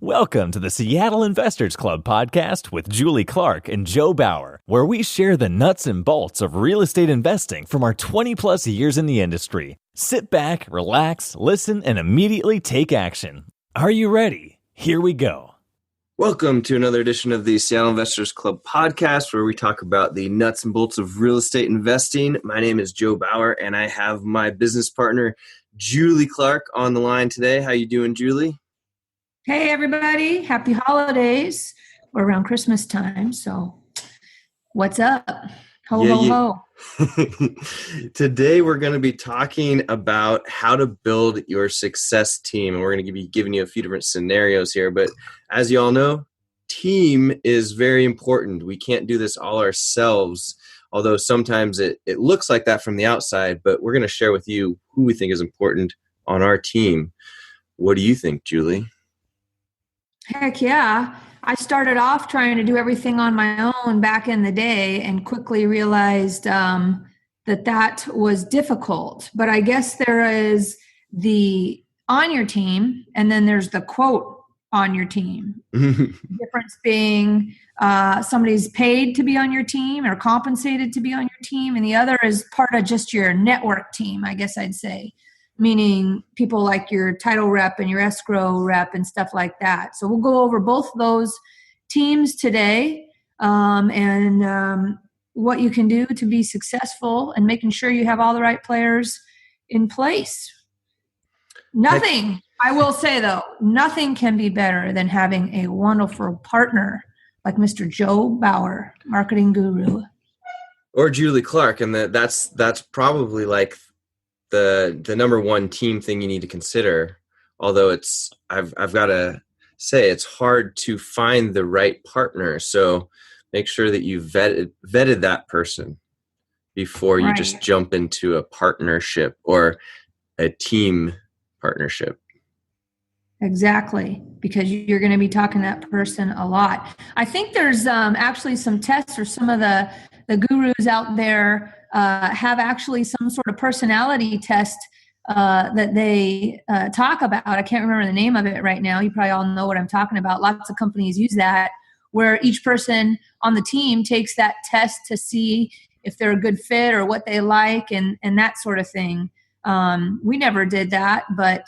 Welcome to the Seattle Investors Club podcast with Julie Clark and Joe Bauer, where we share the nuts and bolts of real estate investing from our 20-plus years in the industry. Sit back, relax, listen, and immediately take action. Are you ready? Here we go. Welcome to another edition of the Seattle Investors Club podcast, where we talk about the nuts and bolts of real estate investing. My name is Joe Bauer, and I have my business partner, Julie Clark, on the line today. How you doing, Julie? Hey, everybody. Happy holidays. We're around Christmas time, so what's up? Ho. Today, we're going to be talking about how to build your success team, and we're going to be giving you a few different scenarios here. But as you all know, team is very important. We can't do this all ourselves, although sometimes it looks like that from the outside, but we're going to share with you who we think is important on our team. What do you think, Julie? Heck yeah. I started off trying to do everything on my own back in the day and quickly realized that was difficult. But I guess there is the on your team, and then there's the quote on your team. The difference being somebody's paid to be on your team or compensated to be on your team, and the other is part of just your network team, I guess I'd say. Meaning people like your title rep and your escrow rep and stuff like that. So we'll go over both of those teams today and what you can do to be successful and making sure you have all the right players in place. Nothing, I will say though, nothing can be better than having a wonderful partner like Mr. Joe Bauer, marketing guru. Or Julie Clark. And that's probably like the number one team thing you need to consider. Although I've got to say it's hard to find the right partner. So make sure that you vetted that person before you just jump into a partnership or a team partnership. Exactly, because you're going to be talking to that person a lot. I think there's actually some tests, or some of the gurus out there have actually some sort of personality test that they talk about. I can't remember the name of it right now. You probably all know what I'm talking about. Lots of companies use that, where each person on the team takes that test to see if they're a good fit or what they like and that sort of thing. We never did that, but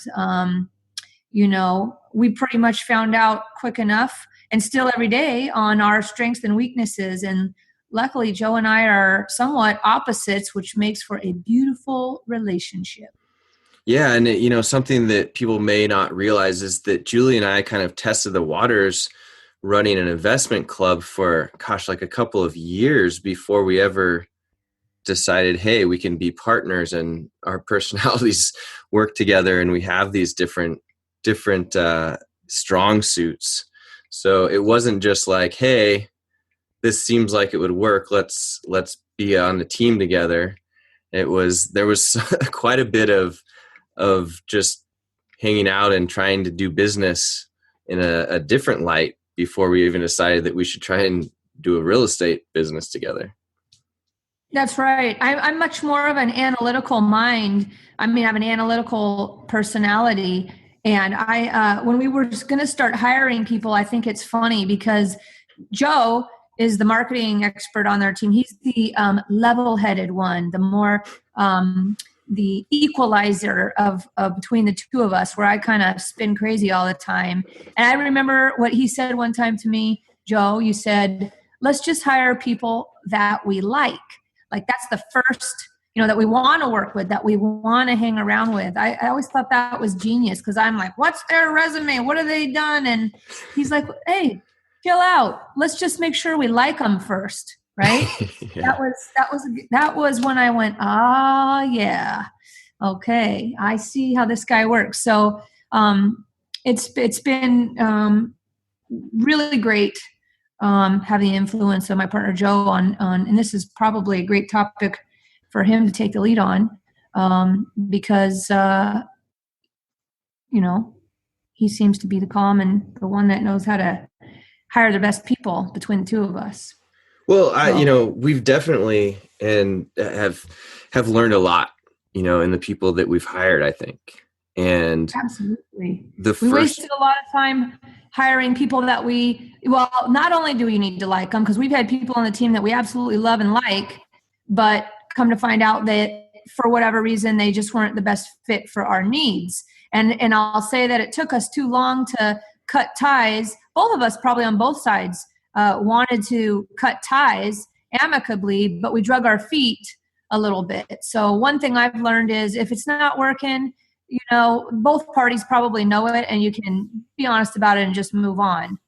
we pretty much found out quick enough, and still every day, on our strengths and weaknesses. And luckily, Joe and I are somewhat opposites, which makes for a beautiful relationship. Yeah, and something that people may not realize is that Julie and I kind of tested the waters running an investment club for, like a couple of years before we ever decided, hey, we can be partners and our personalities work together and we have these different strong suits. So it wasn't just like, hey, this seems like it would work. Let's be on the team together. There was quite a bit of just hanging out and trying to do business in a different light before we even decided that we should try and do a real estate business together. That's right. I'm much more of an analytical mind. I have an analytical personality. And when we were going to start hiring people, I think it's funny because Joe is the marketing expert on our team. He's the level-headed one, the more the equalizer of between the two of us, where I kind of spin crazy all the time. And I remember what he said one time to me, Joe. You said, "Let's just hire people that we like. Like that's the first, that we want to work with, that we want to hang around with." I always thought that was genius, because I'm like, what's their resume? What have they done? And he's like, hey, chill out. Let's just make sure we like them first, right? Yeah. That was when I went, yeah, okay, I see how this guy works. So it's been really great having the influence of my partner Joe on, and this is probably a great topic for him to take the lead on, because he seems to be the calm and the one that knows how to hire the best people between the two of us. Well, we've definitely and have learned a lot, in the people that we've hired, I think. And absolutely, we wasted a lot of time hiring people that not only do we need to like them, because we've had people on the team that we absolutely love and like, but come to find out that for whatever reason, they just weren't the best fit for our needs. And I'll say that it took us too long to cut ties. Both of us, probably on both sides, wanted to cut ties amicably, but we drug our feet a little bit. So one thing I've learned is if it's not working, both parties probably know it, and you can be honest about it and just move on,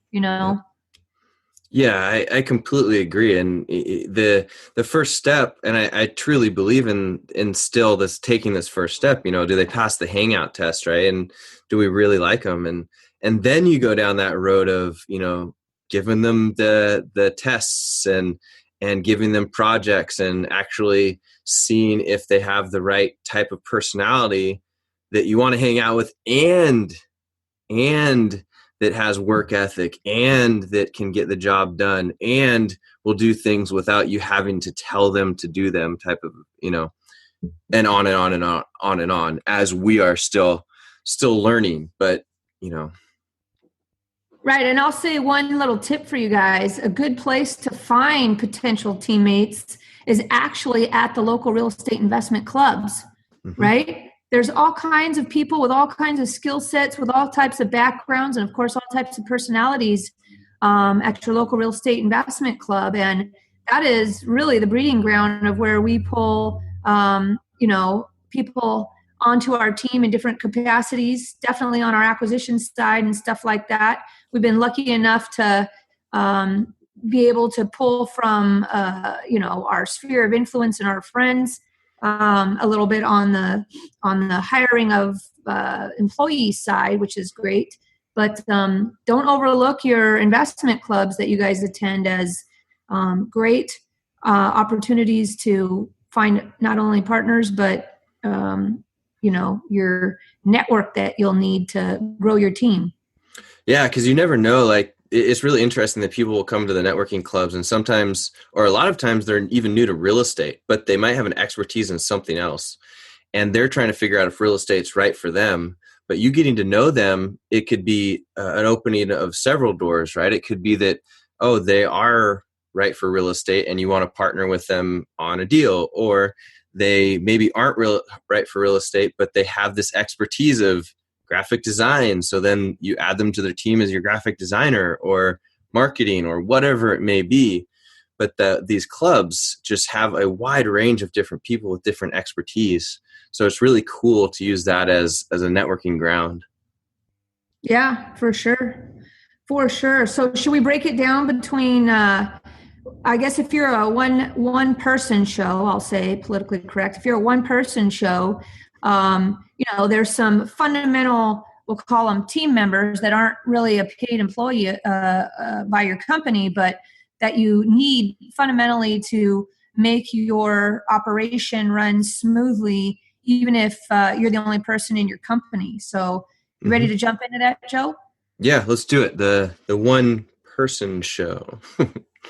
Yeah, I completely agree. And the first step, and I truly believe in still this, taking this first step, do they pass the hangout test, right? And do we really like them? And then you go down that road of, giving them the tests and giving them projects and actually seeing if they have the right type of personality that you want to hang out with, and that has work ethic, and that can get the job done, and will do things without you having to tell them to do them, type of, and on and on and on and on, as we are still learning. But, Right. And I'll say one little tip for you guys. A good place to find potential teammates is actually at the local real estate investment clubs, right? There's all kinds of people with all kinds of skill sets, with all types of backgrounds, and of course, all types of personalities at your local real estate investment club. And that is really the breeding ground of where we pull, people onto our team in different capacities, definitely on our acquisition side and stuff like that. We've been lucky enough to be able to pull from, our sphere of influence and our friends a little bit on the hiring of employee side, which is great. But don't overlook your investment clubs that you guys attend as great opportunities to find not only partners, but your network that you'll need to grow your team. Yeah, because you never know. Like, it's really interesting that people will come to the networking clubs, and sometimes, or a lot of times, they're even new to real estate, but they might have an expertise in something else, and they're trying to figure out if real estate's right for them. But you getting to know them, it could be an opening of several doors, right? It could be that, they are right for real estate, and you want to partner with them on a deal, or they maybe aren't right for real estate, but they have this expertise of graphic design. So then you add them to their team as your graphic designer or marketing or whatever it may be. But these clubs just have a wide range of different people with different expertise. So it's really cool to use that as a networking ground. Yeah, for sure. For sure. So should we break it down between, I guess if you're a one person show, I'll say politically correct. If you're a one person show, there's some fundamental, we'll call them team members, that aren't really a paid employee by your company, but that you need fundamentally to make your operation run smoothly, even if you're the only person in your company. So you ready to jump into that, Joe? Yeah, let's do it. The one person show.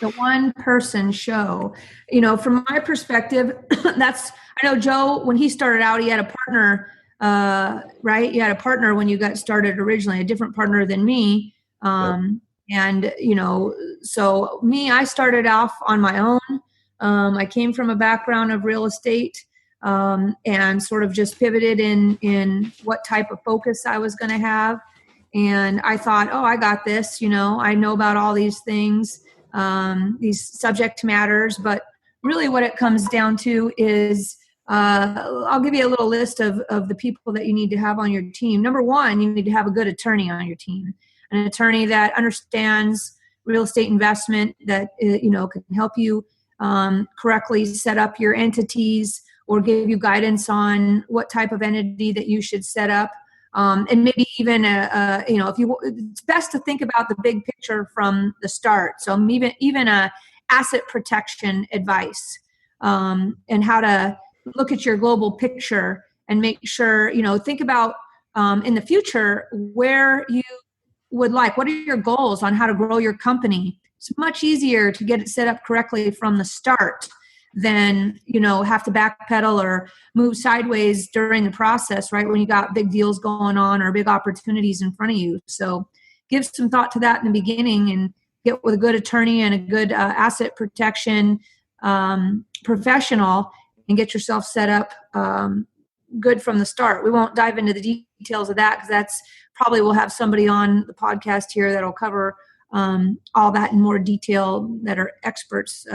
The one person show. From my perspective, I know Joe, when he started out, he had a partner, right? You had a partner when you got started originally, a different partner than me. And, so me, I started off on my own. I came from a background of real estate and sort of just pivoted in what type of focus I was going to have. And I thought, I got this, I know about all these things, these subject matters. But really what it comes down to is, I'll give you a little list of the people that you need to have on your team. Number one, you need to have a good attorney on your team, an attorney that understands real estate investment, that can help you correctly set up your entities or give you guidance on what type of entity that you should set up. And maybe even, it's best to think about the big picture from the start. So even a asset protection advice and how to look at your global picture and make sure, think about in the future where you would like, what are your goals on how to grow your company? It's much easier to get it set up correctly from the start than, have to backpedal or move sideways during the process, right? When you got big deals going on or big opportunities in front of you. So give some thought to that in the beginning and get with a good attorney and a good asset protection professional and get yourself set up good from the start. We won't dive into the details of that because that's probably we'll have somebody on the podcast here that'll cover all that in more detail that are experts,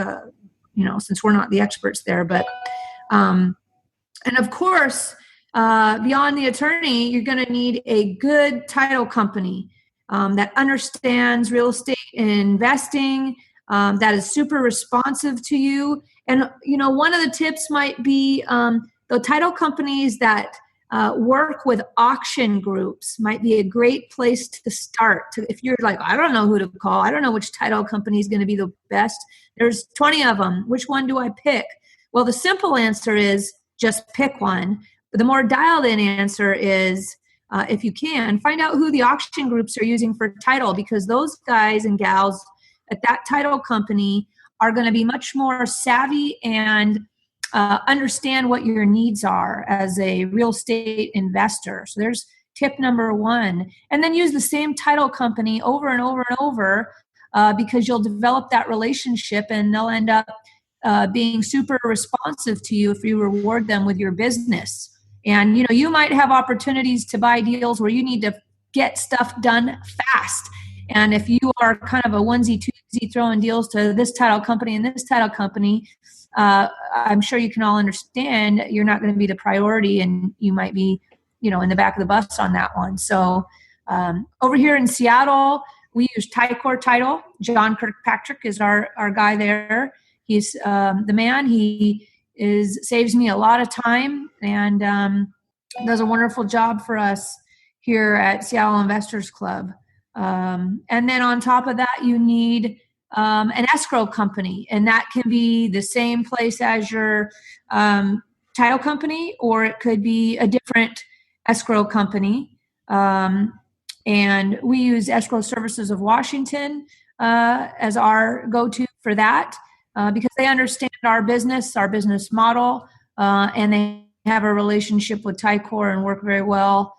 since we're not the experts there. But, and of course, beyond the attorney, you're going to need a good title company that understands real estate investing, that is super responsive to you. And, one of the tips might be the title companies that work with auction groups might be a great place to start. If you're like, I don't know who to call, I don't know which title company is going to be the best. There's 20 of them. Which one do I pick? Well, the simple answer is just pick one. But the more dialed in answer is, if you can, find out who the auction groups are using for title, because those guys and gals at that title company are going to be much more savvy and understand what your needs are as a real estate investor. So there's tip number one. And then use the same title company over and over and over because you'll develop that relationship and they'll end up being super responsive to you if you reward them with your business. And, you might have opportunities to buy deals where you need to get stuff done fast. And if you are kind of a onesie, twosie throwing deals to this title company and this title company, I'm sure you can all understand you're not going to be the priority and you might be, in the back of the bus on that one. So over here in Seattle, we use Tycor Title. John Kirkpatrick is our guy there. He's the man. He saves me a lot of time and does a wonderful job for us here at Seattle Investors Club. And then on top of that, you need an escrow company, and that can be the same place as your title company, or it could be a different escrow company. And we use Escrow Services of Washington as our go-to for that because they understand our business model, and they have a relationship with Tycor and work very well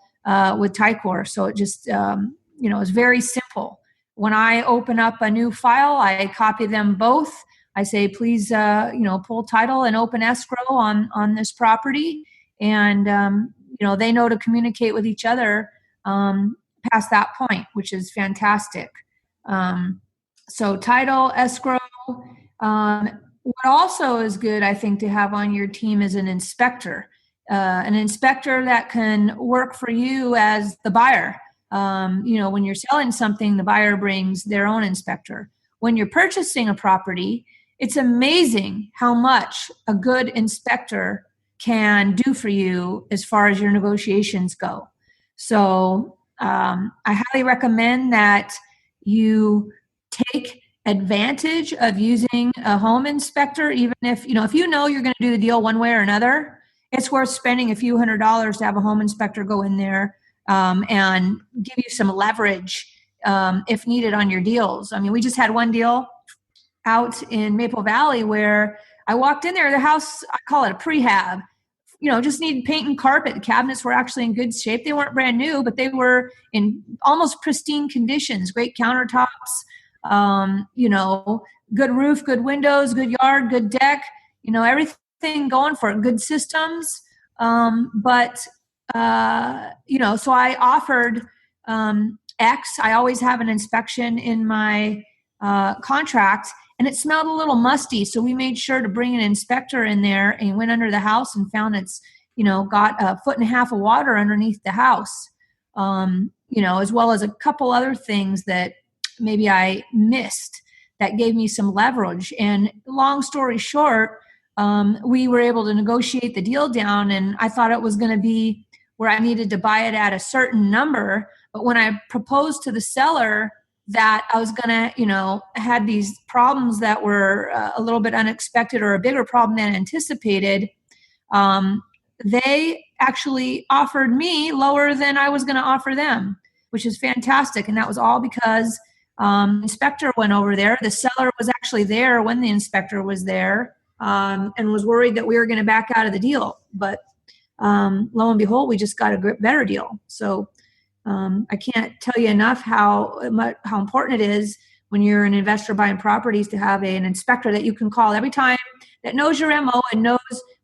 with Tycor. So it just, it's very simple. When I open up a new file, I copy them both. I say, please, pull title and open escrow on this property. And, they know to communicate with each other past that point, which is fantastic. So title, escrow. What also is good, I think, to have on your team is an inspector that can work for you as the buyer. When you're selling something, the buyer brings their own inspector. When you're purchasing a property, it's amazing how much a good inspector can do for you as far as your negotiations go. So I highly recommend that you take advantage of using a home inspector, even if you're going to do the deal one way or another. It's worth spending a few $100s to have a home inspector go in there and give you some leverage if needed on your deals. I mean, we just had one deal out in Maple Valley where I walked in there. The house, I call it a prehab, just needed paint and carpet. The cabinets were actually in good shape. They weren't brand new, but they were in almost pristine conditions, great countertops, good roof, good windows, good yard, good deck, everything going for it, good systems. So I offered X. I always have an inspection in my contract, and it smelled a little musty. So we made sure to bring an inspector in there and went under the house and found it's, got 1.5 feet of water underneath the house, as well as a couple other things that maybe I missed that gave me some leverage. And long story short, we were able to negotiate the deal down, and I thought it was going to be where I needed to buy it at a certain number. But when I proposed to the seller that I was going to, had these problems that were a little bit unexpected or a bigger problem than anticipated, they actually offered me lower than I was going to offer them, which is fantastic. And that was all because inspector went over there. The seller was actually there when the inspector was there and was worried that we were going to back out of the deal. But lo and behold, we just got a better deal. So I can't tell you enough how important it is when you're an investor buying properties to have an inspector that you can call every time, that knows your MO and knows.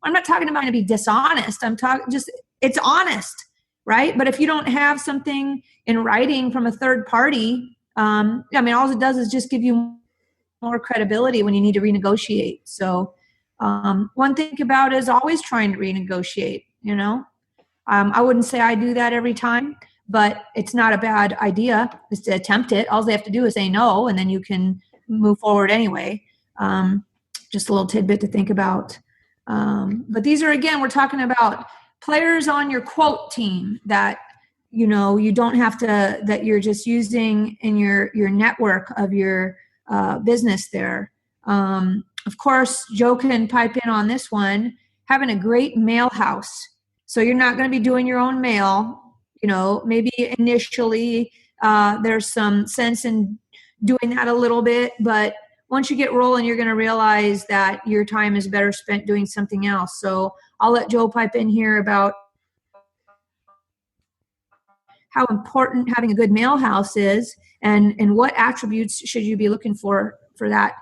I'm not talking about to be dishonest. I'm talking just it's honest, right? But if you don't have something in writing from a third party, all it does is just give you more credibility when you need to renegotiate. So one thing about is always trying to renegotiate. I wouldn't say I do that every time, but it's not a bad idea is to attempt it. All they have to do is say no, and then you can move forward anyway. Just a little tidbit to think about. But these are, again, we're talking about players on your quote team that, you don't have to, that you're just using in your network of your business there. Of course, Joe can pipe in on this one, having a great mail house. So you're not going to be doing your own mail. Maybe initially there's some sense in doing that a little bit, but once you get rolling, you're going to realize that your time is better spent doing something else. So I'll let Joe pipe in here about how important having a good mail house is and what attributes should you be looking for that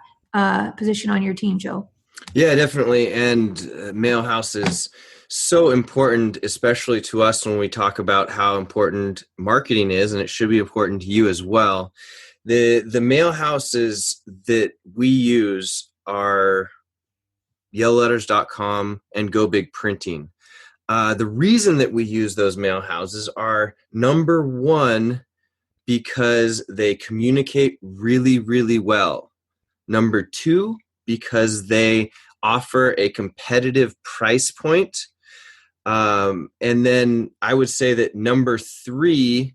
position on your team, Joe. Yeah, definitely. And mail house is so important, especially to us when we talk about how important marketing is, and it should be important to you as well. The mail houses that we use are yellowletters.com and Go Big Printing. The reason that we use those mail houses are, number one, because they communicate really, really well. Number two, because they offer a competitive price point. And then I would say that number three,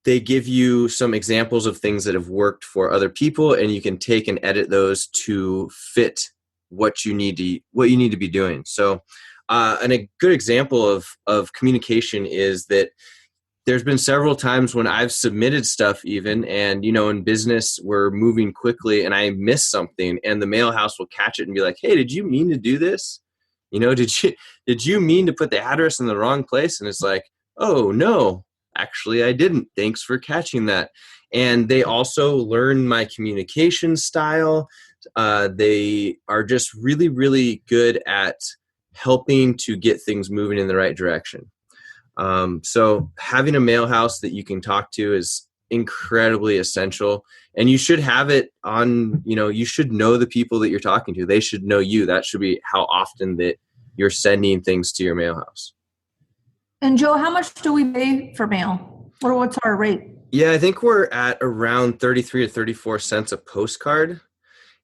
they give you some examples of things that have worked for other people, and you can take and edit those to fit what you need to be doing. So, and a good example of communication is that there's been several times when I've submitted stuff even, and, in business, we're moving quickly and I miss something, and the mail house will catch it and be like, hey, did you mean to do this? Did you mean to put the address in the wrong place? And it's like, oh, no, actually I didn't. Thanks for catching that. And they also learn my communication style. They are just really, really good at helping to get things moving in the right direction. So having a mail house that you can talk to is incredibly essential, and you should have it on, you should know the people that you're talking to. They should know you. That should be how often that you're sending things to your mail house. And Joe, how much do we pay for mail? Or what's our rate? Yeah, I think we're at around 33 to 34 cents a postcard.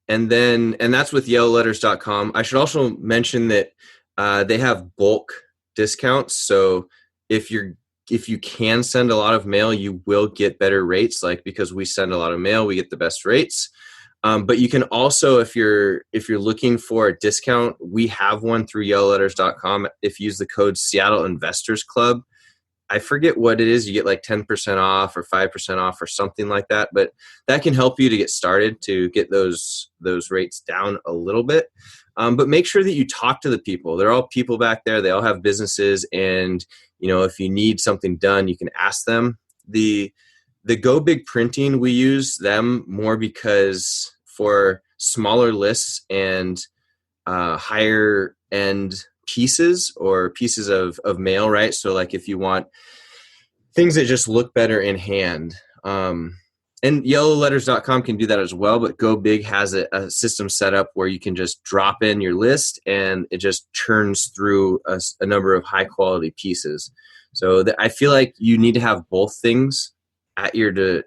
And that's with yellowletters.com. I should also mention that they have bulk discounts. So if you can send a lot of mail, you will get better rates, because we send a lot of mail, we get the best rates. But you can also, if you're looking for a discount, we have one through yellowletters.com. If you use the code Seattle Investors Club, I forget what it is, you get 10% off or 5% off or something like that. But that can help you to get started, to get those rates down a little bit. But make sure that you talk to the people. They're all people back there. They all have businesses. And, if you need something done, you can ask them. The Go Big Printing, we use them more because for smaller lists and higher end pieces or pieces of mail, right? So if you want things that just look better in hand, and yellowletters.com can do that as well, but Go Big has a system set up where you can just drop in your list and it just churns through a number of high quality pieces. So I feel like you need to have both things at your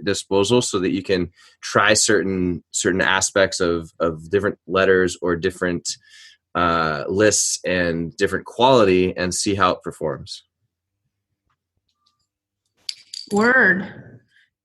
disposal so that you can try certain aspects of different letters or different lists and different quality and see how it performs. Word.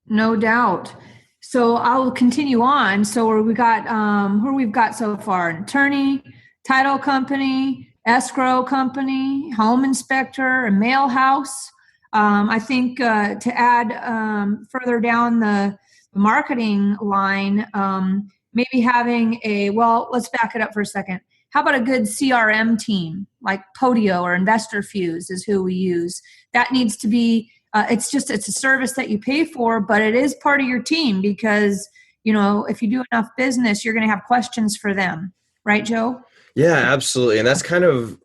No doubt. So I'll continue on. So we've got so far: an attorney, title company, escrow company, home inspector, a mail house. I think to add further down the marketing line, maybe having let's back it up for a second. How about a good CRM team like Podio or Investor Fuse is who we use. That needs to be it's a service that you pay for, but it is part of your team because, if you do enough business, you're going to have questions for them. Right, Joe? Yeah, absolutely. And that's kind of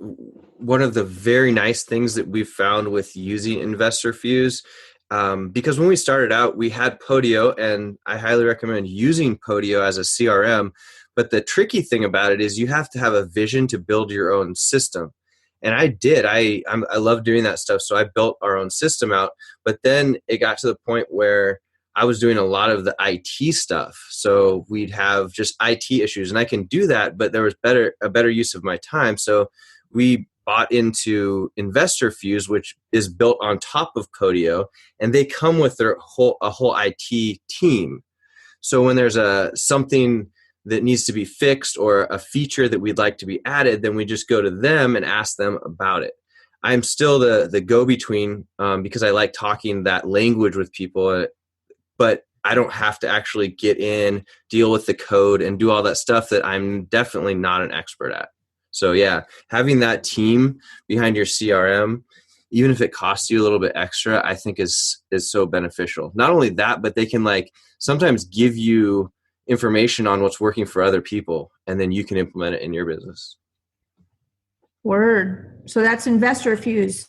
one of the very nice things that we've found with using Investor Fuse. Because when we started out, we had Podio, and I highly recommend using Podio as a CRM. But the tricky thing about it is you have to have a vision to build your own system. And I did. I love doing that stuff. So I built our own system out. But then it got to the point where I was doing a lot of the IT stuff. So we'd have just IT issues, and I can do that, but there was a better use of my time. So we bought into Investor Fuse, which is built on top of Podio, and they come with a whole IT team. So when there's something that needs to be fixed or a feature that we'd like to be added, then we just go to them and ask them about it. I'm still the go-between because I like talking that language with people, but I don't have to actually get in, deal with the code, and do all that stuff that I'm definitely not an expert at. So yeah, having that team behind your CRM, even if it costs you a little bit extra, I think is so beneficial. Not only that, but they can sometimes give you information on what's working for other people, and then you can implement it in your business. Word. So that's Investor Fuse,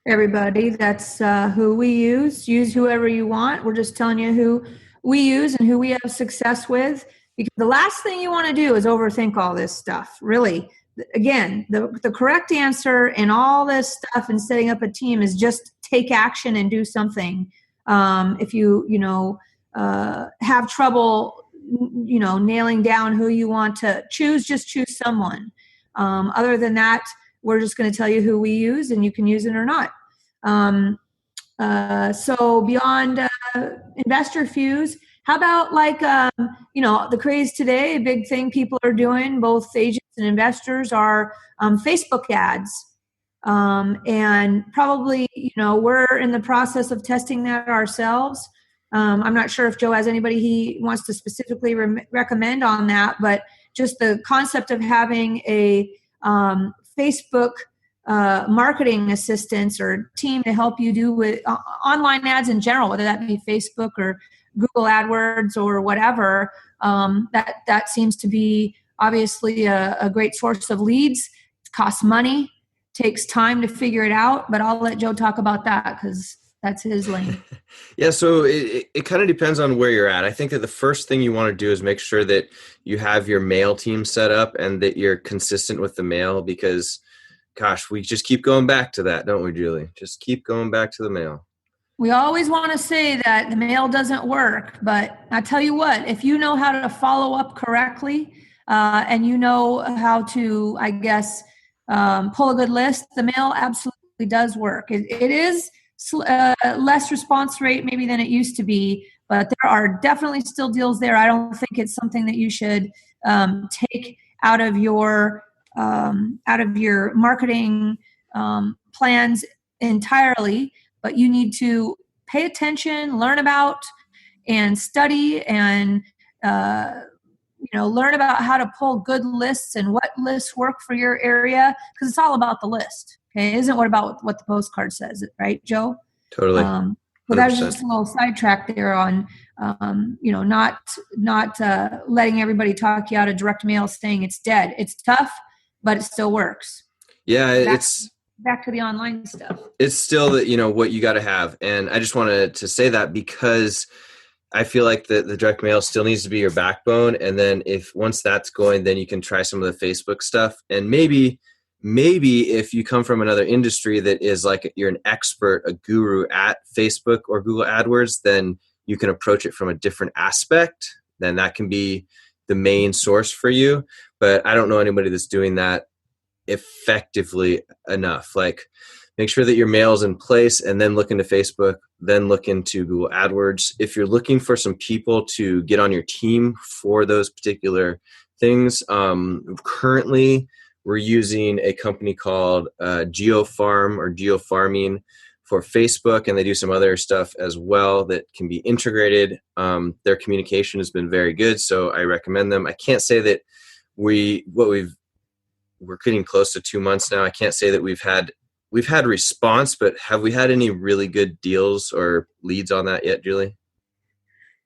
everybody. That's who we use. Use whoever you want. We're just telling you who we use and who we have success with, because the last thing you want to do is overthink all this stuff. Really, again, the correct answer in all this stuff and setting up a team is just take action and do something. If you have trouble nailing down who you want to choose, just choose someone. Other than that, we're just going to tell you who we use, and you can use it or not. So beyond Investor Fuse, how about the craze today, a big thing people are doing, both agents and investors, are Facebook ads. And probably, we're in the process of testing that ourselves. I'm not sure if Joe has anybody he wants to specifically recommend on that, but just the concept of having a Facebook marketing assistance or team to help you do with online ads in general, whether that be Facebook or Google AdWords or whatever, that seems to be obviously a great source of leads. It costs money, takes time to figure it out, but I'll let Joe talk about that because that's his lane. Yeah, so it kind of depends on where you're at. I think that the first thing you want to do is make sure that you have your mail team set up and that you're consistent with the mail, because, gosh, we just keep going back to that, don't we, Julie? Just keep going back to the mail. We always want to say that the mail doesn't work, but I tell you what, if you know how to follow up correctly and you know how to, I guess, pull a good list, the mail absolutely does work. It is less response rate maybe than it used to be, but there are definitely still deals there. I don't think it's something that you should take out of your marketing plans entirely, but you need to pay attention, learn about, and study, and learn about how to pull good lists and what lists work for your area, because it's all about the list. Okay, it isn't about what the postcard says, right, Joe? Totally. Well, that's just a little sidetrack there on, not letting everybody talk you out of direct mail, saying it's dead. It's tough, but it still works. Yeah, it's back to the online stuff. It's still what you got to have, and I just wanted to say that because I feel like the direct mail still needs to be your backbone, and then once that's going, then you can try some of the Facebook stuff, and maybe if you come from another industry that is like you're an expert, a guru at Facebook or Google AdWords, then you can approach it from a different aspect. Then that can be the main source for you. But I don't know anybody that's doing that effectively enough. Make sure that your mail is in place, and then look into Facebook, then look into Google AdWords. If you're looking for some people to get on your team for those particular things, currently we're using a company called GeoFarm or GeoFarming for Facebook, and they do some other stuff as well that can be integrated. Their communication has been very good, so I recommend them. I can't say that we're getting close to 2 months now. I can't say that we've had we've had response, but have we had any really good deals or leads on that yet, Julie?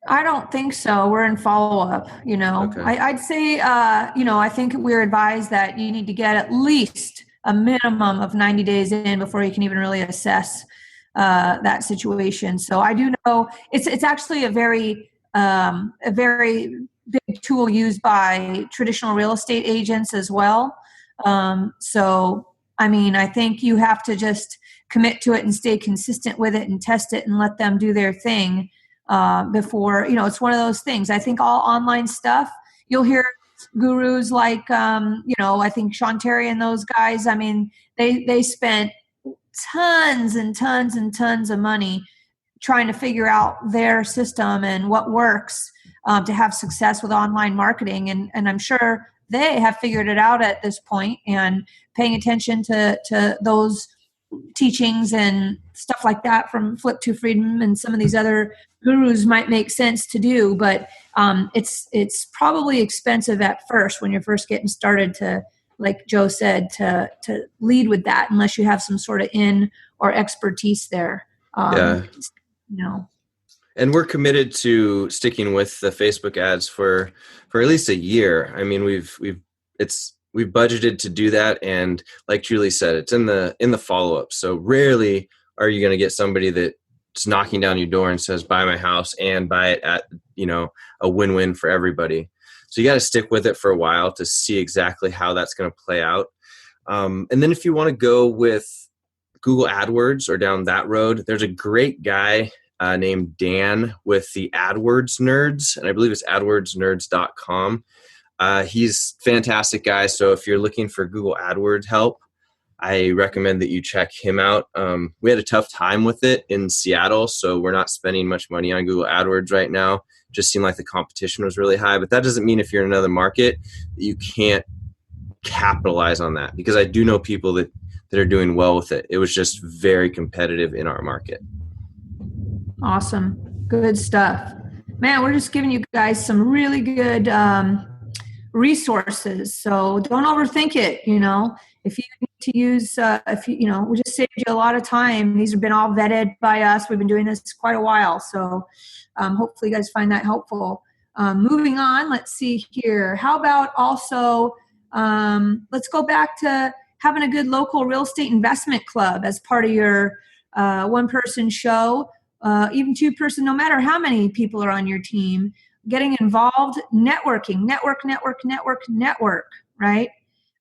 I don't think so. We're in follow-up, Okay. I'd say, I think we're advised that you need to get at least a minimum of 90 days in before you can even really assess that situation. So I do know it's actually a very big tool used by traditional real estate agents as well. I think you have to just commit to it and stay consistent with it and test it and let them do their thing before, it's one of those things. I think all online stuff, you'll hear gurus like, I think Sean Terry and those guys, they spent tons and tons and tons of money trying to figure out their system and what works to have success with online marketing. And I'm sure they have figured it out at this point, and paying attention to those teachings and stuff like that from Flip to Freedom and some of these other gurus might make sense to do, but it's probably expensive at first when you're first getting started to, like Joe said, to lead with that unless you have some sort of in or expertise there. And we're committed to sticking with the Facebook ads for at least a year. I mean, we've budgeted to do that, and like Julie said, it's in the follow-up. So rarely are you going to get somebody that's knocking down your door and says, buy my house and buy it at, a win-win for everybody. So you got to stick with it for a while to see exactly how that's going to play out. And then if you want to go with Google AdWords or down that road, there's a great guy named Dan with the AdWords Nerds, and I believe it's adwordsnerds.com. He's a fantastic guy. So if you're looking for Google AdWords help, I recommend that you check him out. We had a tough time with it in Seattle, so we're not spending much money on Google AdWords right now. It just seemed like the competition was really high, but that doesn't mean if you're in another market that you can't capitalize on that, because I do know people that are doing well with it. It was just very competitive in our market. Awesome. Good stuff. Man, we're just giving you guys some really good resources. So don't overthink it. If you need to use, we just saved you a lot of time. These have been all vetted by us. We've been doing this quite a while. So hopefully you guys find that helpful. Moving on, let's see here. How about also, let's go back to having a good local real estate investment club as part of your one-person show. Even two-person, no matter how many people are on your team, getting involved, networking, network, right?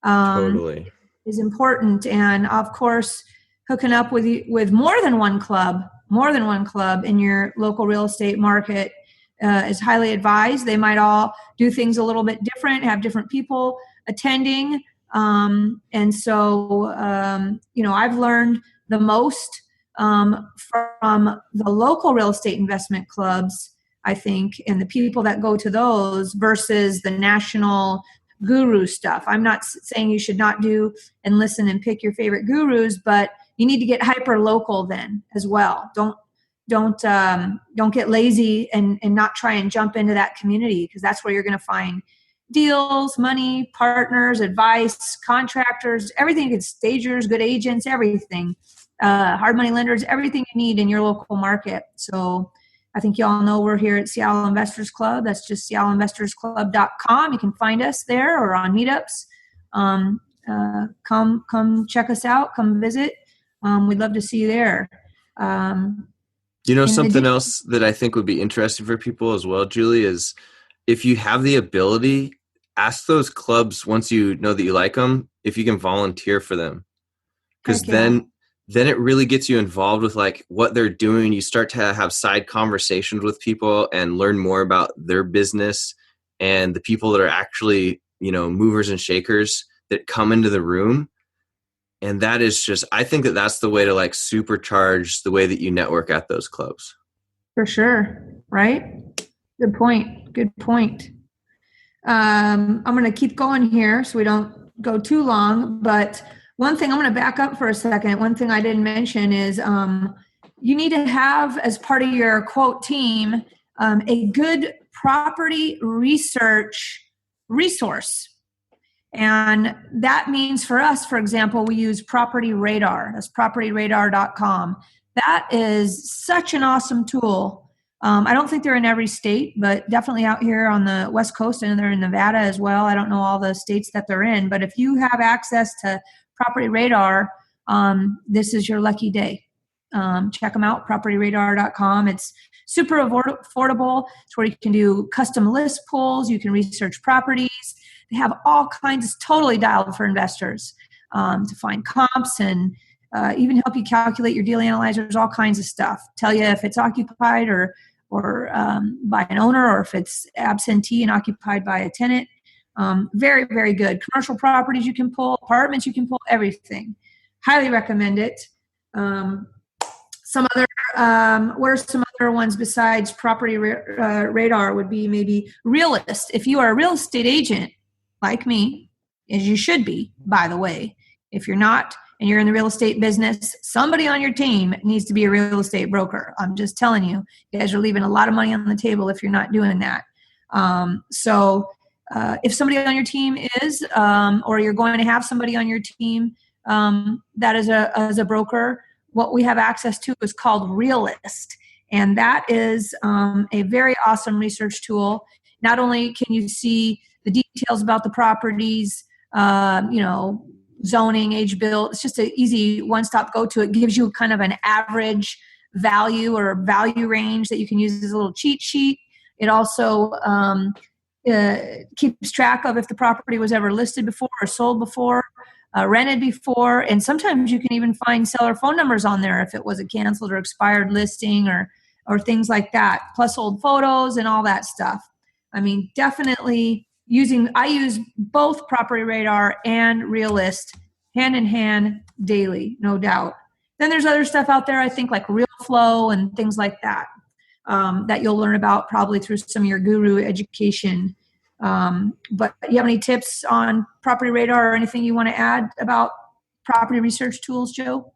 Totally. Is important. And of course, hooking up with more than one club in your local real estate market is highly advised. They might all do things a little bit different, have different people attending. And so, I've learned the most from the local real estate investment clubs, I think, and the people that go to those versus the national guru stuff. I'm not saying you should not do and listen and pick your favorite gurus, but you need to get hyper local then as well. Don't get lazy and not try and jump into that community, because that's where you're going to find deals, money, partners, advice, contractors, everything, good stagers, good agents, everything. Hard money lenders, everything you need in your local market. So I think you all know we're here at Seattle Investors Club. That's just seattleInvestorsClub.com. You can find us there or on meetups. Come check us out. Come visit. We'd love to see you there. Something else that I think would be interesting for people as well, Julie, is if you have the ability, ask those clubs once you know that you like them, if you can volunteer for them. Because then it really gets you involved with like what they're doing. You start to have side conversations with people and learn more about their business and the people that are actually, movers and shakers that come into the room. And that is just, I think that that's the way to like supercharge the way that you network at those clubs. For sure. Right. Good point. I'm going to keep going here so we don't go too long, but one thing, I'm going to back up for a second. One thing I didn't mention is you need to have, as part of your quote team, a good property research resource. And that means for us, for example, we use Property Radar. That's propertyradar.com. That is such an awesome tool. I don't think they're in every state, but definitely out here on the West Coast, and they're in Nevada as well. I don't know all the states that they're in, but if you have access to Property Radar, this is your lucky day. Check them out, propertyradar.com. It's super affordable. It's where you can do custom list pulls. You can research properties. They have all kinds, it's totally dialed for investors to find comps and even help you calculate your deal analyzers, all kinds of stuff. Tell you if it's occupied or by an owner, or if it's absentee and occupied by a tenant. Very, very good. Commercial properties you can pull, apartments you can pull, everything. Highly recommend it. Some other, what are some other ones besides Property Radar would be maybe Realist. If you are a real estate agent like me, as you should be, by the way, if you're not and you're in the real estate business, somebody on your team needs to be a real estate broker. I'm just telling you, you guys are leaving a lot of money on the table if you're not doing that. If somebody on your team is, or you're going to have somebody on your team that is a broker, what we have access to is called Realist. And that is a very awesome research tool. Not only can you see the details about the properties, zoning, age built, it's just an easy one-stop go-to. It gives you kind of an average value or value range that you can use as a little cheat sheet. It also keeps track of if the property was ever listed before or sold before, rented before, and sometimes you can even find seller phone numbers on there if it was a canceled or expired listing or things like that, plus old photos and all that stuff. I mean, definitely I use both Property Radar and Realist hand in hand daily, no doubt. Then there's other stuff out there, I think, like RealFlow and things like that, that you'll learn about probably through some of your guru education. But you have any tips on Property Radar or anything you want to add about property research tools, Joe?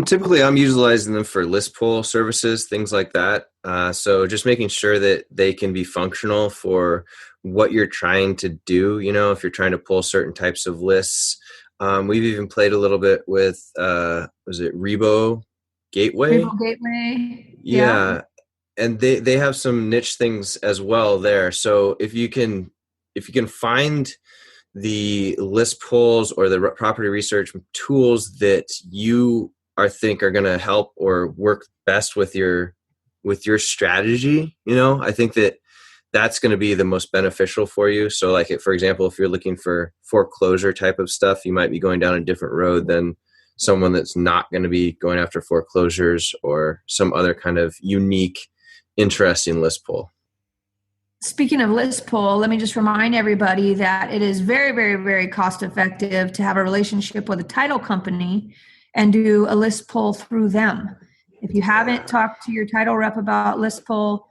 Typically I'm utilizing them for list pull services, things like that. So just making sure that they can be functional for what you're trying to do. If you're trying to pull certain types of lists, we've even played a little bit with, was it Rebo Gateway? Rebo Gateway. Yeah. And they have some niche things as well there. So if you can find the list pulls or the property research tools that you think are going to help or work best with your strategy, I think that's going to be the most beneficial for you. So like, for example, if you're looking for foreclosure type of stuff, you might be going down a different road than someone that's not going to be going after foreclosures or some other kind of unique, interesting list pull. Speaking of list pull, let me just remind everybody that it is very, very, very cost effective to have a relationship with a title company and do a list pull through them. If you haven't talked to your title rep about list pull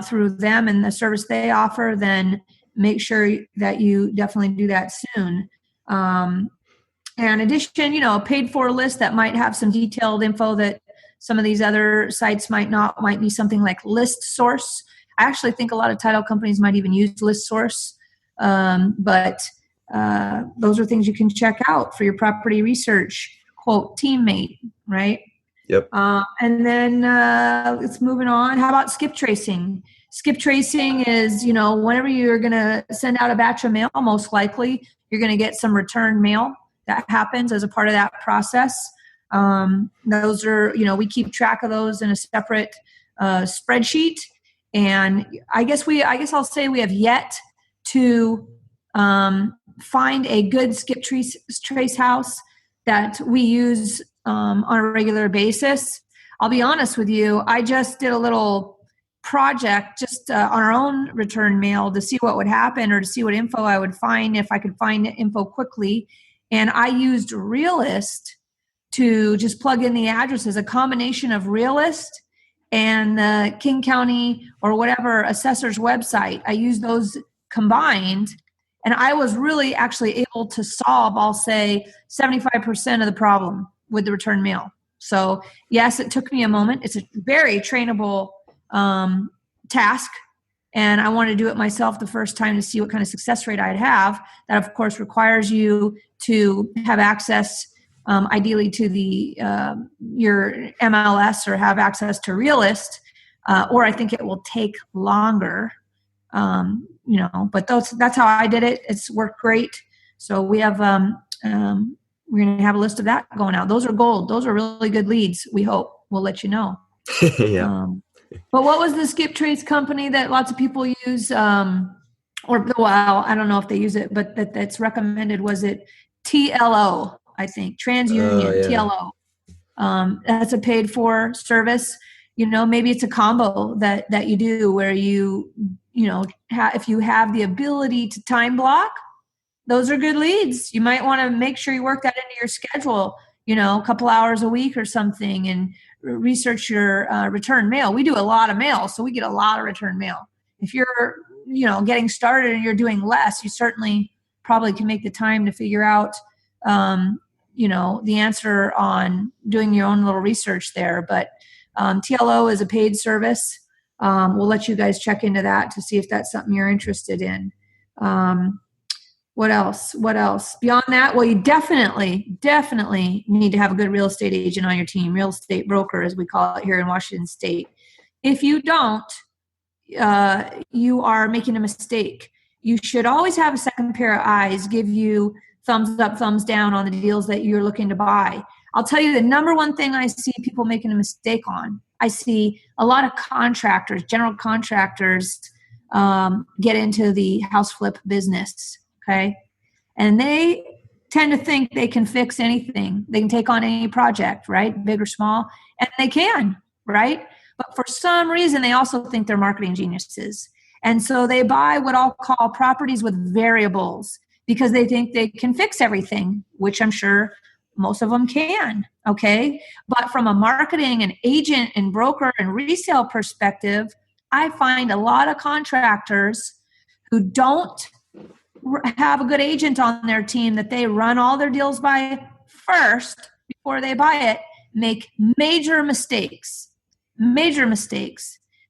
through them and the service they offer, then make sure that you definitely do that soon. And in addition, a paid for list that might have some detailed info that some of these other sites might be something like List Source. I actually think a lot of title companies might even use List Source, but those are things you can check out for your property research, quote, teammate, right? Yep. And then let's moving on. How about skip tracing? Skip tracing is, whenever you're going to send out a batch of mail, most likely you're going to get some return mail that happens as a part of that process. Those are, we keep track of those in a separate spreadsheet. And I guess I'll say we have yet to find a good skip trace house that we use on a regular basis. I'll be honest with you, I just did a little project just on our own return mail to see what would happen or to see what info I would find if I could find info quickly. And I used Realist to just plug in the addresses, a combination of Realist and the King County or whatever assessor's website. I used those combined, and I was really actually able to solve, I'll say, 75% of the problem with the return mail. So yes, it took me a moment. It's a very trainable task, and I want to do it myself the first time to see what kind of success rate I'd have. That, of course, requires you to have access, ideally, to the your MLS or have access to Realist, or I think it will take longer. But that's how I did it. It's worked great. So we have we're going to have a list of that going out. Those are gold. Those are really good leads. We hope. We'll let you know. Yeah. But what was the skip trace company that lots of people use? I don't know if they use it, but that's recommended. Was it TLO? I think TransUnion, TLO. That's a paid for service. Maybe it's a combo that you do where if you have the ability to time block, those are good leads. You might want to make sure you work that into your schedule, a couple hours a week or something, and research your return mail. We do a lot of mail, so we get a lot of return mail. If you're, getting started and you're doing less, you certainly probably can make the time to figure out, the answer on doing your own little research there. But TLO is a paid service. We'll let you guys check into that to see if that's something you're interested in. What else? Beyond that, well, you definitely need to have a good real estate agent on your team, real estate broker, as we call it here in Washington State. If you don't, you are making a mistake. You should always have a second pair of eyes give you thumbs up, thumbs down on the deals that you're looking to buy. I'll tell you the number one thing I see people making a mistake on. I see a lot of contractors, general contractors, get into the house flip business. Okay. And they tend to think they can fix anything. They can take on any project, right? Big or small. And they can, right? But for some reason, they also think they're marketing geniuses. And so they buy what I'll call properties with variables because they think they can fix everything, which I'm sure most of them can. Okay. But from a marketing and agent and broker and resale perspective, I find a lot of contractors who don't have a good agent on their team that they run all their deals by first before they buy it, make major mistakes.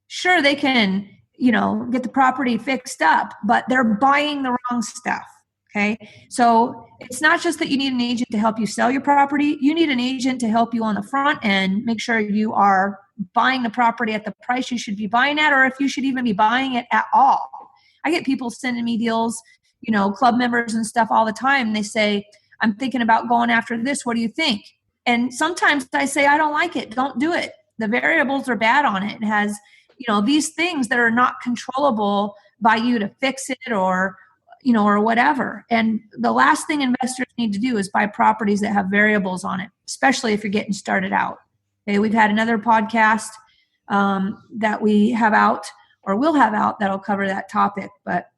Sure, they can, get the property fixed up, but they're buying the wrong stuff. Okay. So it's not just that you need an agent to help you sell your property. You need an agent to help you on the front end, make sure you are buying the property at the price you should be buying at, or if you should even be buying it at all. I get people sending me deals, club members and stuff all the time. They say, I'm thinking about going after this. What do you think? And sometimes I say, I don't like it. Don't do it. The variables are bad on it. It has, these things that are not controllable by you to fix it or whatever. And the last thing investors need to do is buy properties that have variables on it, especially if you're getting started out. Okay, we've had another podcast that we have out or will have out that'll cover that topic. But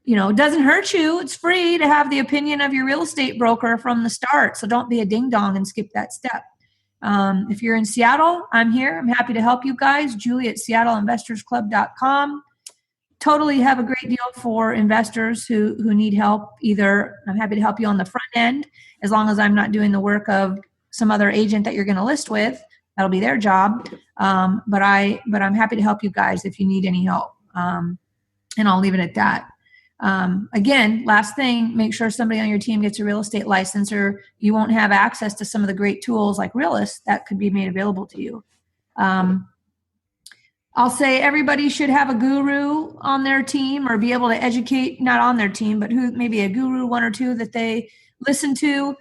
it doesn't hurt you. It's free to have the opinion of your real estate broker from the start. So don't be a ding dong and skip that step. If you're in Seattle, I'm here. I'm happy to help you guys. Julie at SeattleInvestorsClub.com. Totally have a great deal for investors who need help. Either I'm happy to help you on the front end, as long as I'm not doing the work of some other agent that you're going to list with. That'll be their job. But I'm happy to help you guys if you need any help. And I'll leave it at that. Again, last thing, make sure somebody on your team gets a real estate license, or you won't have access to some of the great tools like Realist that could be made available to you. I'll say everybody should have a guru on their team or be able to educate, not on their team, but who maybe a guru, one or two that they listen to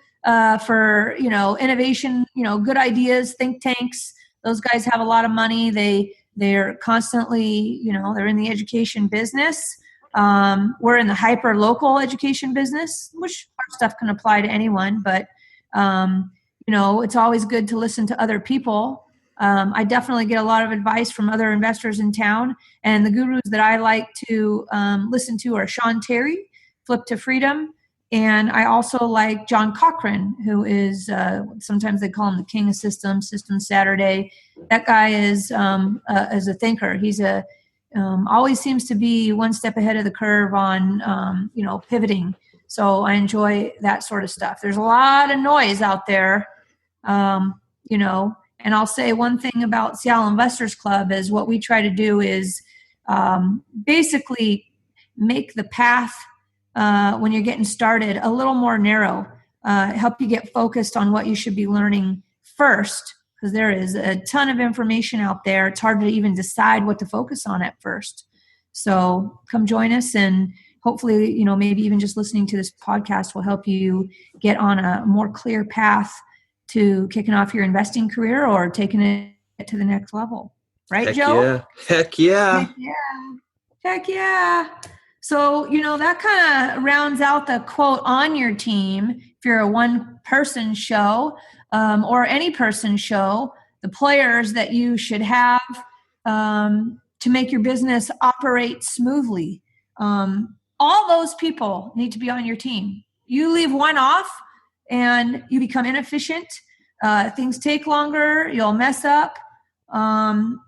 for, innovation, good ideas, think tanks. Those guys have a lot of money. They're constantly, they're in the education business. We're in the hyper local education business, which our stuff can apply to anyone, but, it's always good to listen to other people. I definitely get a lot of advice from other investors in town, and the gurus that I like to listen to are Sean Terry, Flip to Freedom, and I also like John Cochran, who is sometimes they call him the king of systems, System Saturday. That guy is a thinker. He's always seems to be one step ahead of the curve on pivoting. So I enjoy that sort of stuff. There's a lot of noise out there, And I'll say one thing about Seattle Investors Club is what we try to do is basically make the path when you're getting started a little more narrow, help you get focused on what you should be learning first, because there is a ton of information out there. It's hard to even decide what to focus on at first. So come join us, and hopefully, maybe even just listening to this podcast will help you get on a more clear path to kicking off your investing career or taking it to the next level. Right, Joe? Yeah. Heck yeah. Heck yeah. Heck yeah. So, that kind of rounds out the quote on your team. If you're a one-person show or any person show, the players that you should have to make your business operate smoothly. All those people need to be on your team. You leave one off and you become inefficient. Things take longer. You'll mess up.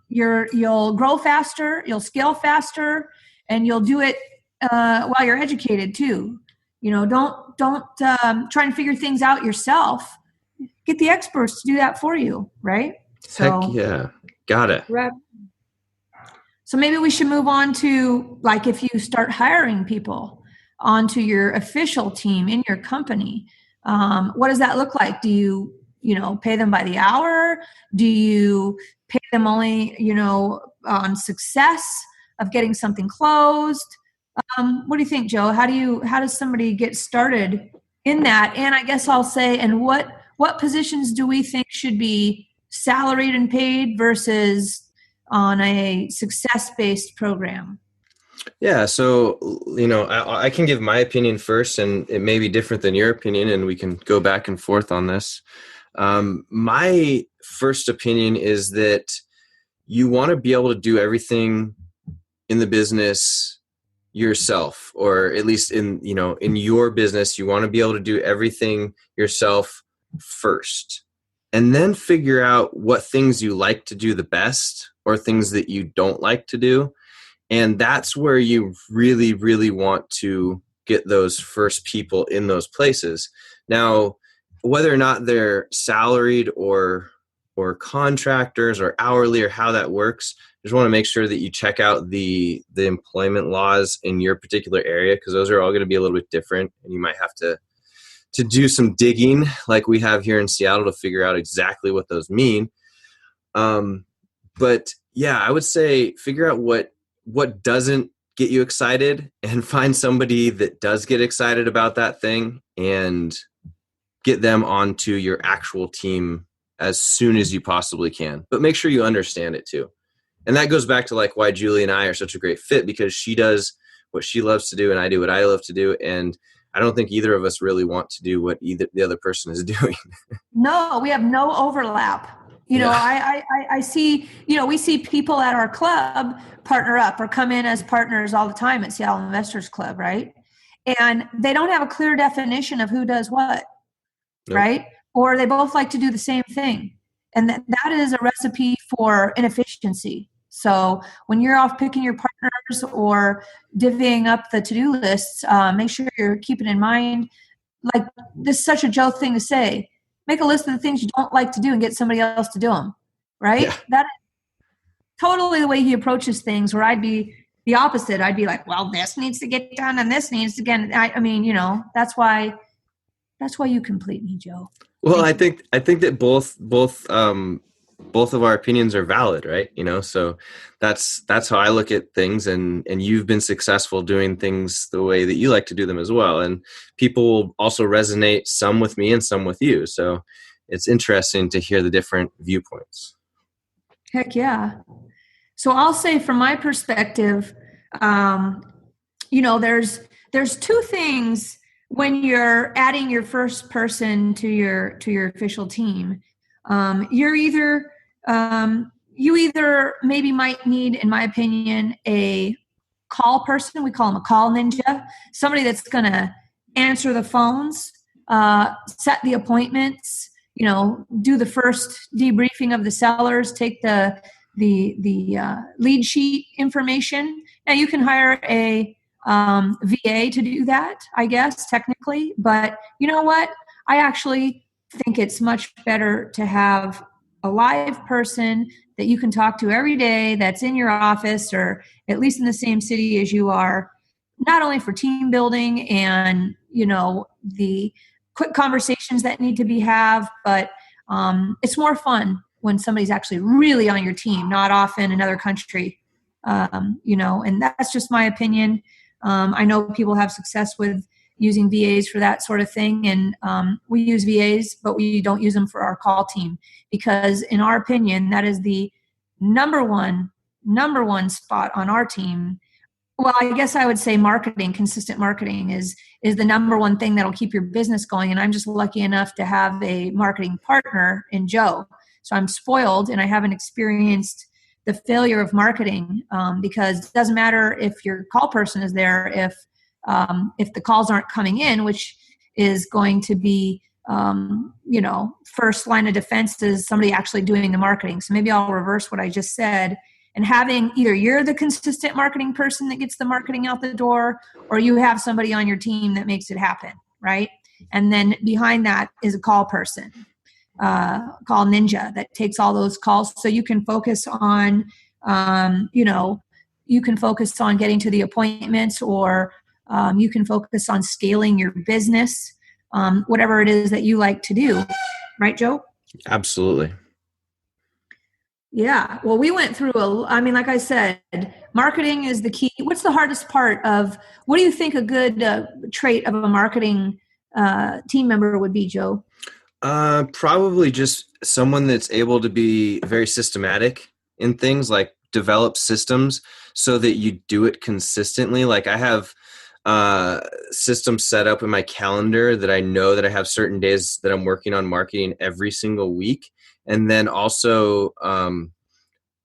You'll grow faster. You'll scale faster, and you'll do it while you're educated too. Don't try and figure things out yourself. Get the experts to do that for you, right? Heck yeah. Got it. Right. So maybe we should move on to, like, if you start hiring people onto your official team in your company, what does that look like? Do you, pay them by the hour? Do you pay them only, on success of getting something closed? What do you think, Joe? How does somebody get started in that? And I guess I'll say, and what positions do we think should be salaried and paid versus on a success-based program? Yeah. So, I can give my opinion first, and it may be different than your opinion, and we can go back and forth on this. My first opinion is that you want to be able to do everything in the business yourself, or at least in your business, you want to be able to do everything yourself first, and then figure out what things you like to do the best or things that you don't like to do. And that's where you really, really want to get those first people in those places. Now, whether or not they're salaried or contractors or hourly or how that works, just want to make sure that you check out the employment laws in your particular area, because those are all going to be a little bit different, and you might have to do some digging like we have here in Seattle to figure out exactly what those mean. But yeah, I would say figure out what doesn't get you excited, and find somebody that does get excited about that thing and get them onto your actual team as soon as you possibly can. But make sure you understand it too. And that goes back to like why Julie and I are such a great fit, because she does what she loves to do and I do what I love to do. And I don't think either of us really want to do what the other person is doing. No, we have no overlap. I see, we see people at our club partner up or come in as partners all the time at Seattle Investors Club, right? And they don't have a clear definition of who does what, nope. Right? Or they both like to do the same thing. And that is a recipe for inefficiency. So when you're off picking your partners or divvying up the to-do lists, make sure you're keeping in mind, like, this is such a Joe thing to say, make a list of the things you don't like to do and get somebody else to do them, right? Yeah. That is totally the way he approaches things, where I'd be the opposite. I'd be like, well, this needs to get done and this needs to get, I mean, that's why you complete me, Joe. Well, I think that both of our opinions are valid, right? So that's how I look at things, and you've been successful doing things the way that you like to do them as well. And people will also resonate, some with me and some with you. So it's interesting to hear the different viewpoints. Heck yeah. So I'll say from my perspective, there's two things when you're adding your first person to your official team. You either maybe might need, in my opinion, a call person. We call them a call ninja, somebody that's going to answer the phones, set the appointments, do the first debriefing of the sellers, take the lead sheet information. Now you can hire a VA to do that, I guess, technically. But you know what? I actually think it's much better to have a live person that you can talk to every day that's in your office or at least in the same city as you are, not only for team building and, the quick conversations that need to be have, but it's more fun when somebody's actually really on your team, not off in another country, and that's just my opinion. I know people have success with using VAs for that sort of thing. And we use VAs, but we don't use them for our call team because in our opinion, that is the number one spot on our team. Well, I guess I would say marketing, consistent marketing is the number one thing that'll keep your business going. And I'm just lucky enough to have a marketing partner in Joe. So I'm spoiled and I haven't experienced the failure of marketing because it doesn't matter if your call person is there, if the calls aren't coming in, which is going to be, first line of defense is somebody actually doing the marketing. So maybe I'll reverse what I just said. And having either you're the consistent marketing person that gets the marketing out the door, or you have somebody on your team that makes it happen, right? And then behind that is a call person, call ninja that takes all those calls. So you can focus on, you can focus on getting to the appointments, or you can focus on scaling your business, whatever it is that you like to do. Right, Joe? Absolutely. Yeah. Well, we went through like I said, marketing is the key. What's the hardest part of, what do you think a good trait of a marketing team member would be, Joe? Probably just someone that's able to be very systematic in things, like develop systems so that you do it consistently. Like I have systems set up in my calendar that I know that I have certain days that I'm working on marketing every single week. And then also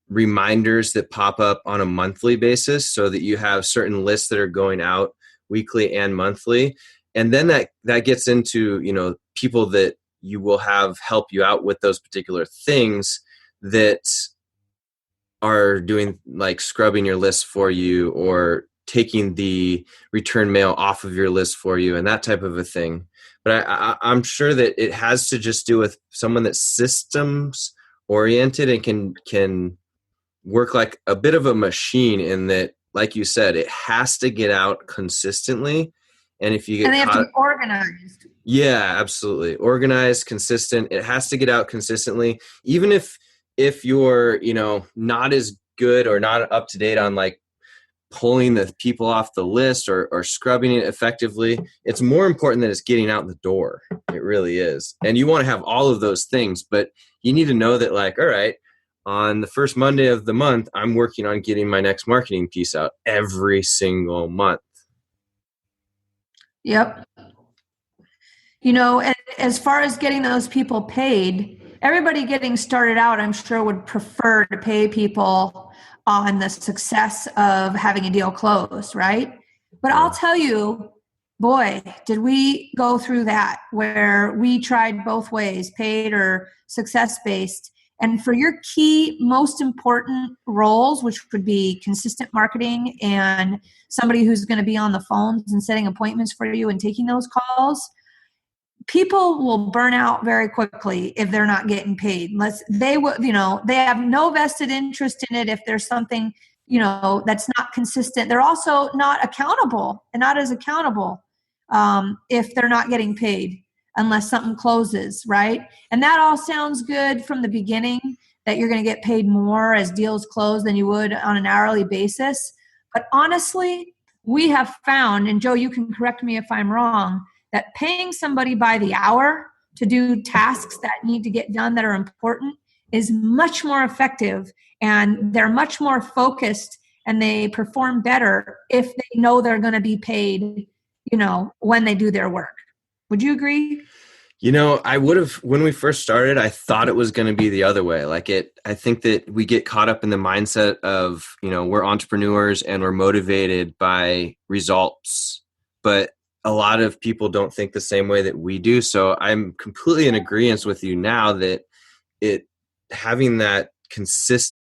reminders that pop up on a monthly basis so that you have certain lists that are going out weekly and monthly. And then that gets into, people that you will have help you out with those particular things that are doing, like scrubbing your list for you or taking the return mail off of your list for you and that type of a thing. But I'm sure that it has to just do with someone that's systems oriented and can work like a bit of a machine, in that, like you said, it has to get out consistently. And if you get they have to be organized. Yeah, absolutely. Organized, consistent. It has to get out consistently. Even if you're, not as good or not up to date on like pulling the people off the list or scrubbing it effectively, it's more important that it's getting out the door. It really is. And you want to have all of those things, but you need to know that, like, all right, on the first Monday of the month, I'm working on getting my next marketing piece out every single month. Yep. And as far as getting those people paid, everybody getting started out, I'm sure, would prefer to pay people on the success of having a deal closed, right? But I'll tell you, boy, did we go through that where we tried both ways, paid or success-based. And for your key, most important roles, which would be consistent marketing and somebody who's going to be on the phones and setting appointments for you and taking those calls, people will burn out very quickly if they're not getting paid. Unless they have no vested interest in it. If there's something, that's not consistent, they're also not accountable and not as accountable if they're not getting paid unless something closes, right? And that all sounds good from the beginning, that you're going to get paid more as deals close than you would on an hourly basis. But honestly, we have found, and Joe, you can correct me if I'm wrong, that paying somebody by the hour to do tasks that need to get done that are important is much more effective, and they're much more focused, and they perform better if they know they're going to be paid, when they do their work. Would you agree? I would have, when we first started, I thought it was going to be the other way. I think that we get caught up in the mindset of, we're entrepreneurs and we're motivated by results, but a lot of people don't think the same way that we do. So I'm completely in agreement with you now that having that consistent